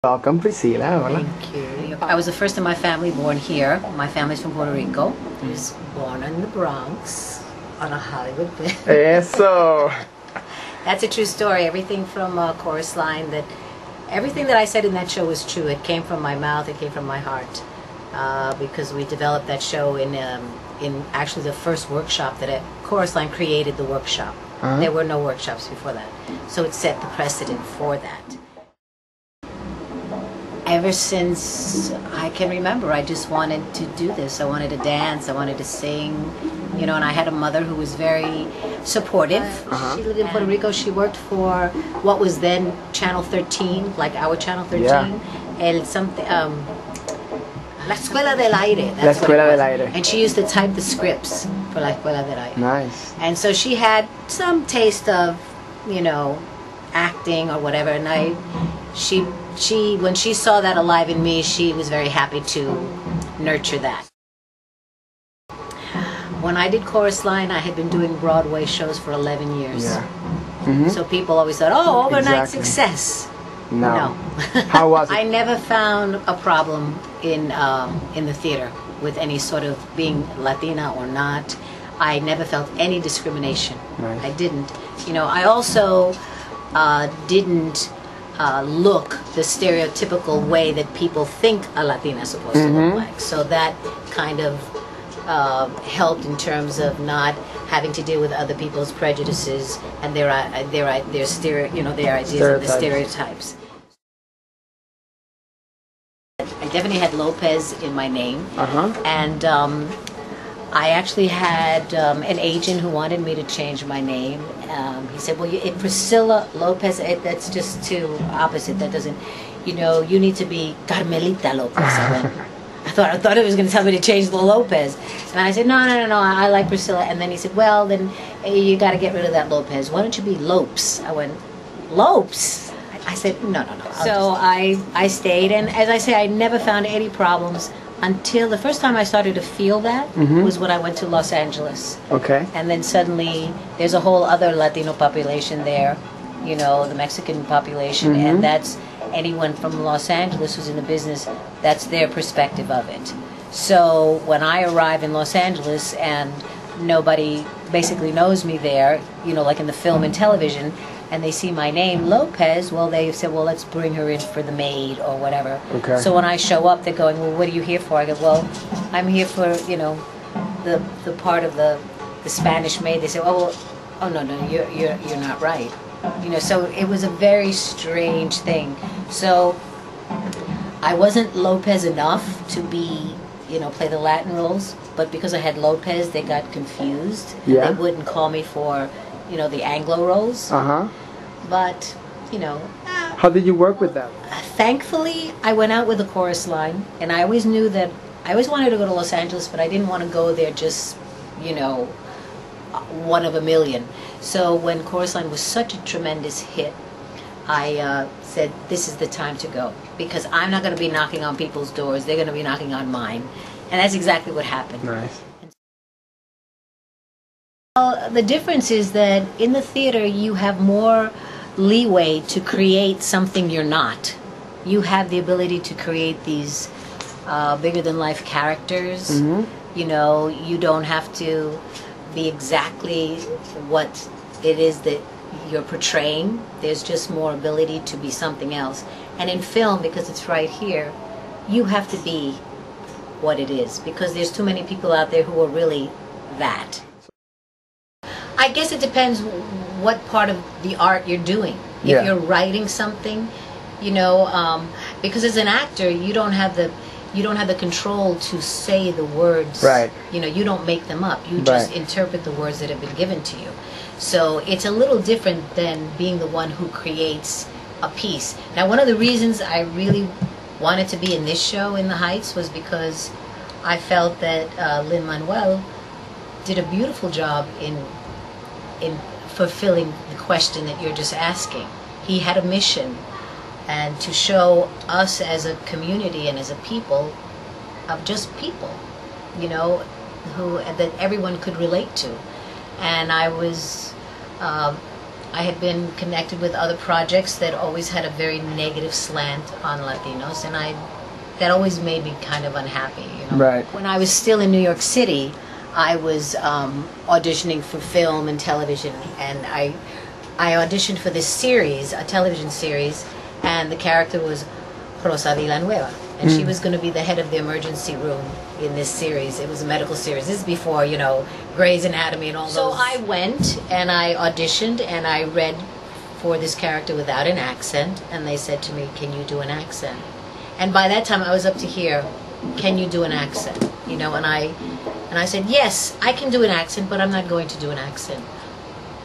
Welcome, Priscilla. Hola. Thank you. I was the first in my family born here. My family's from Puerto Rico. I was born in the Bronx on a Hollywood bed. Eso. That's a true story. Everything from chorus line, everything that I said in that show was true. It came from my mouth. It came from my heart. Because we developed that show in actually the first workshop that Chorus Line created the workshop. There were no workshops before that. So it set the precedent for that. Ever since I can remember, I just wanted to do this. I wanted to dance, I wanted to sing, you know, and I had a mother who was very supportive. She lived in Puerto Rico. She worked for what was then Channel 13, like our Channel 13. Yeah. La Escuela del Aire. La Escuela del Aire. And she used to type the scripts for La Escuela del Aire. Nice. And so she had some taste of, you know, acting or whatever. And when she saw that alive in me, she was very happy to nurture that. When I did Chorus Line, I had been doing Broadway shows for 11 years. Yeah. So people always thought, oh, overnight success. No. How was it? I never found a problem in the theater with any sort of being Latina or not. I never felt any discrimination. Nice. I didn't. You know, I also didn't look the stereotypical way that people think a Latina is supposed to look like. So that kind of helped in terms of not having to deal with other people's prejudices and their ideas of the stereotypes. I definitely had Lopez in my name, and I actually had an agent who wanted me to change my name. He said, well, Priscilla Lopez, that's just too opposite. That doesn't, you know, you need to be Carmelita Lopez. I thought it was going to tell me to change the Lopez. And I said, no, I like Priscilla. And then he said, well, then you got to get rid of that Lopez. Why don't you be Lopes? I went, Lopes? I said, no. So I stayed, and as I say, I never found any problems until the first time I started to feel that was when I went to Los Angeles. Okay. And then suddenly there's a whole other Latino population there, you know, the Mexican population, and that's anyone from Los Angeles who's in the business, that's their perspective of it. So when I arrive in Los Angeles and nobody basically knows me there, you know, like in the film and television, and they see my name, Lopez, well, they said, well, let's bring her in for the maid or whatever. Okay. So when I show up, they're going, well, what are you here for? I go, well, I'm here for, you know, the part of the Spanish maid. They say, oh, no, you're not right. You know, so it was a very strange thing. So I wasn't Lopez enough to be, you know, play the Latin roles, but because I had Lopez, they got confused. Yeah. They wouldn't call me for, you know, the Anglo roles. But, you know. How did you work with that? Thankfully, I went out with the Chorus Line, and I always knew that I always wanted to go to Los Angeles, but I didn't want to go there just, you know, one of a million. So when Chorus Line was such a tremendous hit, I said, this is the time to go, because I'm not going to be knocking on people's doors. They're going to be knocking on mine. And that's exactly what happened. Nice. The difference is that in the theater you have more leeway to create something you're not. You have the ability to create these bigger-than-life characters. You know, you don't have to be exactly what it is that you're portraying. There's just more ability to be something else. And in film, because it's right here, you have to be what it is, because there's too many people out there who are really that. I guess it depends what part of the art you're doing. If you're writing something, you know, because as an actor, you don't have the control to say the words. Right. You know, you don't make them up. You just interpret the words that have been given to you. So it's a little different than being the one who creates a piece. Now, one of the reasons I really wanted to be in this show in the Heights was because I felt that Lin-Manuel did a beautiful job in fulfilling the question that you're just asking. He had a mission, and to show us as a community and as a people of just people, you know, who that everyone could relate to. And I was I had been connected with other projects that always had a very negative slant on Latinos, and that always made me kind of unhappy. You know? Right. When I was still in New York City, I was auditioning for film and television, and I auditioned for this series, a television series, and the character was Rosa Villanueva, and she was going to be the head of the emergency room in this series. It was a medical series. This is before, you know, Grey's Anatomy and all those. So I went and I auditioned and I read for this character without an accent, and they said to me, "Can you do an accent?" And by that time I was up to here, "Can you do an accent?" You know, and I said, "Yes, I can do an accent, but I'm not going to do an accent."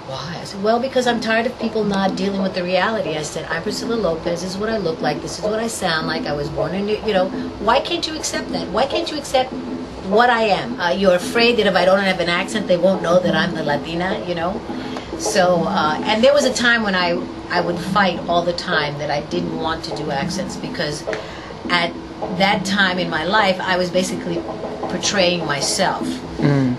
Why? I said, "Well, because I'm tired of people not dealing with the reality." I said, "I'm Priscilla Lopez. This is what I look like. This is what I sound like. I was born in, you know, why can't you accept that? Why can't you accept what I am? You're afraid that if I don't have an accent, they won't know that I'm the Latina, you know?" So, and there was a time when I would fight all the time that I didn't want to do accents, because at that time in my life, I was basically portraying myself.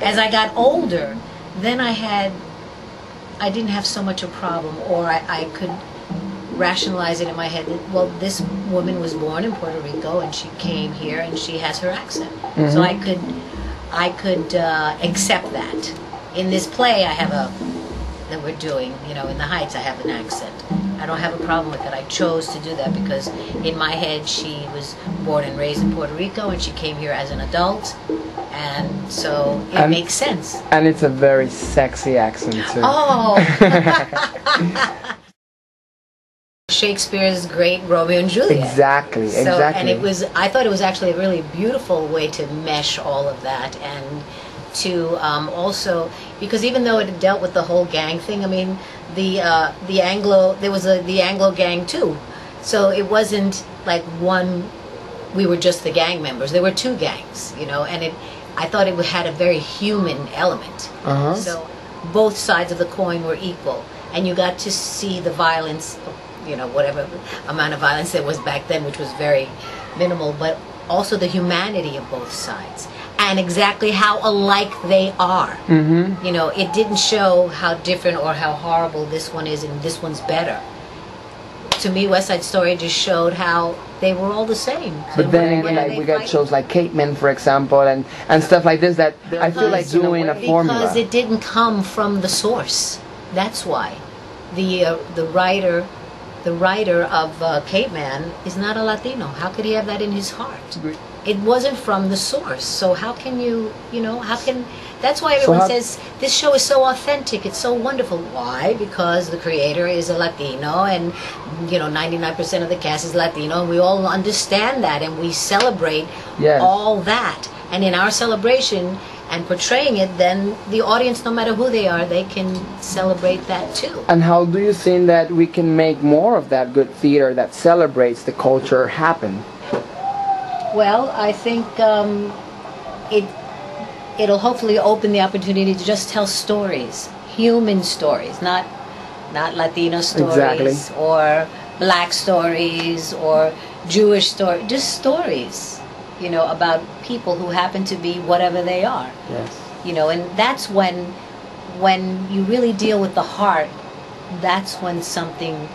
As I got older, then I didn't have so much a problem, or I could rationalize it in my head that, well, this woman was born in Puerto Rico and she came here and she has her accent. So I could accept that. In this play that we're doing, you know, in the Heights, I have an accent. I don't have a problem with it. I chose to do that because in my head she was born and raised in Puerto Rico and she came here as an adult, and so it makes sense. And it's a very sexy accent too. Oh! Shakespeare's great Romeo and Juliet. Exactly, so, exactly. And I thought it was actually a really beautiful way to mesh all of that, and to also, because even though it dealt with the whole gang thing, I mean, the Anglo gang too, so it wasn't like we were just the gang members. There were two gangs, you know, and I thought it had a very human element. So both sides of the coin were equal, and you got to see the violence, you know, whatever amount of violence there was back then, which was very minimal, but also the humanity of both sides. And exactly how alike they are. You know, it didn't show how different or how horrible this one is and this one's better. To me, West Side Story just showed how they were all the same. But then again, like, we got shows like Capeman, for example, and stuff like this that I feel like doing a formula. Because it didn't come from the source. That's why. The writer of Capeman is not a Latino. How could he have that in his heart? It wasn't from the source. So how can you know, that's why everyone says this show is so authentic, it's so wonderful. Why? Because the creator is a Latino, and, you know, 99% of the cast is Latino, and we all understand that, and we celebrate all that. And in our celebration and portraying it, then the audience, no matter who they are, they can celebrate that too. And how do you think that we can make more of that good theater that celebrates the culture happen? Well, I think it'll hopefully open the opportunity to just tell stories, human stories, not Latino stories, or black stories, or Jewish stories, just stories, you know, about people who happen to be whatever they are. Yes. You know, and that's when you really deal with the heart, that's when something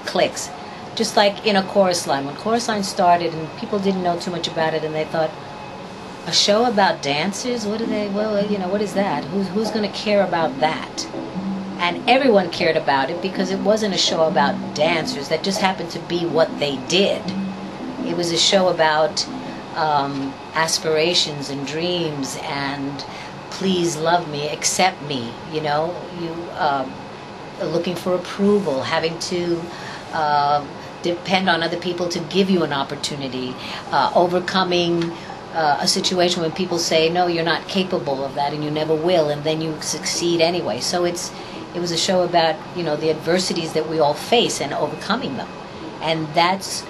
clicks. Just like in a chorus line. When chorus line started and people didn't know too much about it, and they thought, a show about dancers? What is that? Who's going to care about that? And everyone cared about it because it wasn't a show about dancers. That just happened to be what they did. It was a show about aspirations and dreams and please love me, accept me, you know, looking for approval, having to depend on other people to give you an opportunity, overcoming a situation when people say, no, you're not capable of that and you never will, and then you succeed anyway. So it was a show about, you know, the adversities that we all face and overcoming them. And that's,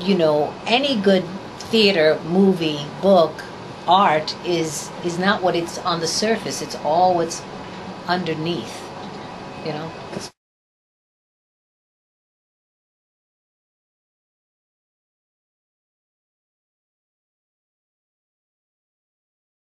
you know, any good theater, movie, book, art is not what it's on the surface. It's all what's underneath, you know.